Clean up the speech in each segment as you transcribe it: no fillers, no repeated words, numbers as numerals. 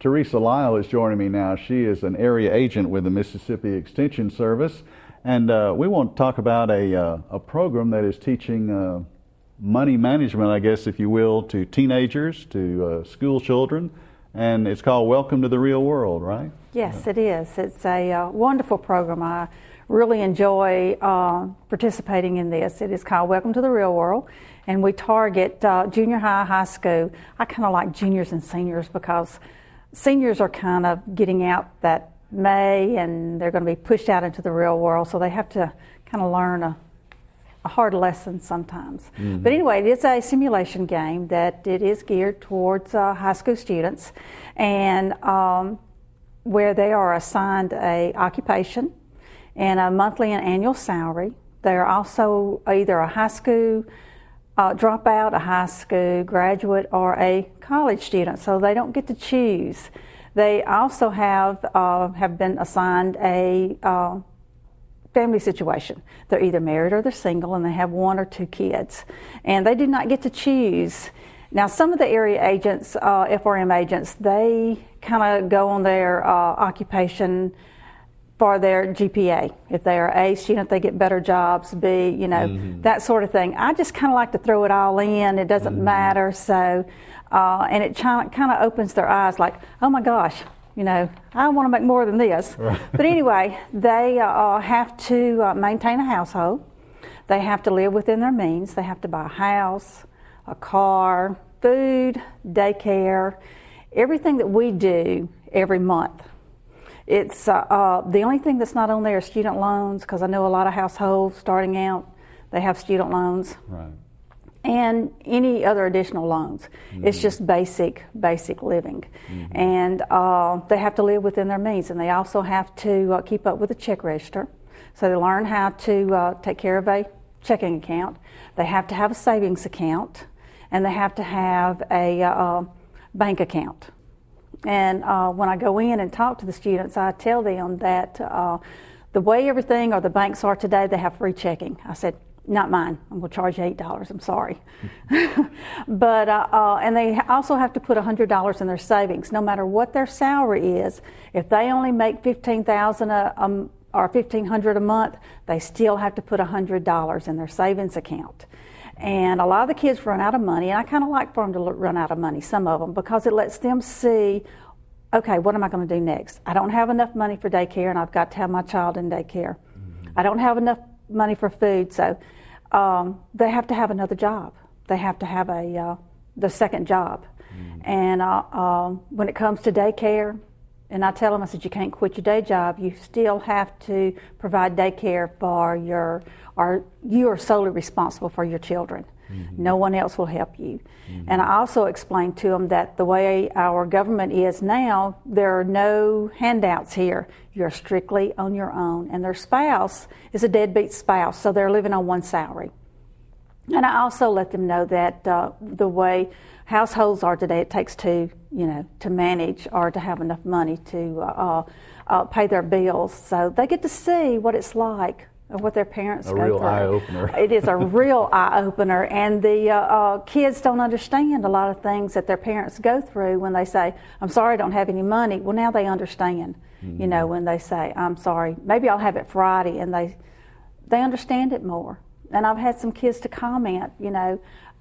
Teresa Lyle is joining me now. She is an area agent with the Mississippi Extension Service, and we want to talk about a program that is teaching money management, I guess, if you will, to teenagers, to school children, and it's called Welcome to the Real World, right? Yes, it is. It's a wonderful program. I really enjoy participating in this. It is called Welcome to the Real World, and we target junior high, high school. I kind of like juniors and seniors because seniors are kind of getting out that May, and they're going to be pushed out into the real world, so they have to kind of learn a hard lesson sometimes. Mm-hmm. But anyway, it is a simulation game that it is geared towards high school students, and where they are assigned a occupation and a monthly and annual salary. They are also either a high school dropout, a high school graduate, or a college student, so they don't get to choose. They also have been assigned a family situation. They're either married or they're single, and they have one or two kids, and they do not get to choose. Now, some of the area agents, FRM agents, they kind of go on their occupation for their GPA. If they are A student, they get better jobs, B, that sort of thing. I just kind of like to throw it all in. It doesn't matter. So, and it kind of opens their eyes like, oh my gosh, I want to make more than this. Right. But anyway, they have to maintain a household. They have to live within their means. They have to buy a house, a car, food, daycare, everything that we do every month. It's the only thing that's not on there is student loans, because I know a lot of households starting out, they have student loans. Right. And any other additional loans. Mm-hmm. It's just basic living. Mm-hmm. And they have to live within their means, and they also have to keep up with the check register. So they learn how to take care of a checking account. They have to have a savings account, and they have to have a bank account. And when I go in and talk to the students, I tell them that the way everything or the banks are today, they have free checking. I said, not mine. I'm going to charge you $8. I'm sorry. But and they also have to put $100 in their savings, no matter what their salary is. If they only make $15,000 or $1,500 a month, they still have to put $100 in their savings account. And a lot of the kids run out of money, and I kind of like for them to run out of money, some of them, because it lets them see, okay, what am I going to do next? I don't have enough money for daycare, and I've got to have my child in daycare. Mm-hmm. I don't have enough money for food, so they have to have another job. They have to have the second job. Mm-hmm. And when it comes to daycare, and I tell them, I said, you can't quit your day job. You still have to provide daycare for you are solely responsible for your children. Mm-hmm. No one else will help you. Mm-hmm. And I also explained to them that the way our government is now, there are no handouts here. You're strictly on your own. And their spouse is a deadbeat spouse, so they're living on one salary. And I also let them know that the way households are today, it takes two, to manage or to have enough money to pay their bills. So they get to see what it's like, or what their parents go through. A real eye-opener. It is a real eye-opener, and the kids don't understand a lot of things that their parents go through when they say, I'm sorry, I don't have any money. Well, now they understand, mm-hmm. When they say, I'm sorry, maybe I'll have it Friday, and they understand it more. And I've had some kids to comment,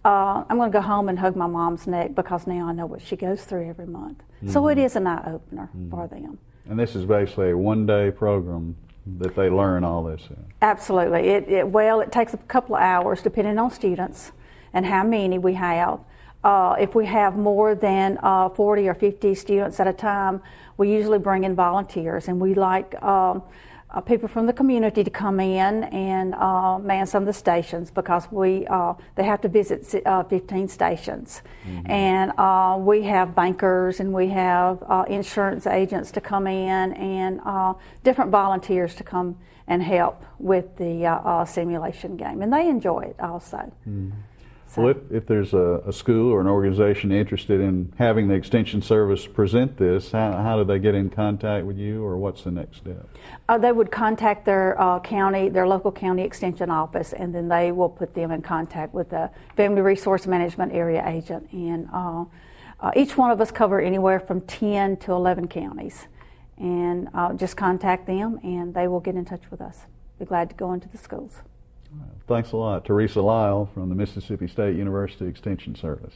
I'm going to go home and hug my mom's neck because now I know what she goes through every month. Mm-hmm. So it is an eye-opener for them. And this is basically a one-day program that they learn all this in. Absolutely. It takes a couple of hours depending on students and how many we have. If we have more than 40 or 50 students at a time, we usually bring in volunteers, and we like people from the community to come in and man some of the stations, because they have to visit 15 stations. Mm-hmm. And we have bankers, and we have insurance agents to come in, and different volunteers to come and help with the simulation game, and they enjoy it also. Mm-hmm. So, well, if there's a school or an organization interested in having the Extension Service present this, how do they get in contact with you, or what's the next step? They would contact their local county extension office, and then they will put them in contact with the Family Resource Management Area Agent. And Each one of us cover anywhere from 10 to 11 counties. And just contact them and they will get in touch with us. Be glad to go into the schools. Thanks a lot. Teresa Lyle from the Mississippi State University Extension Service.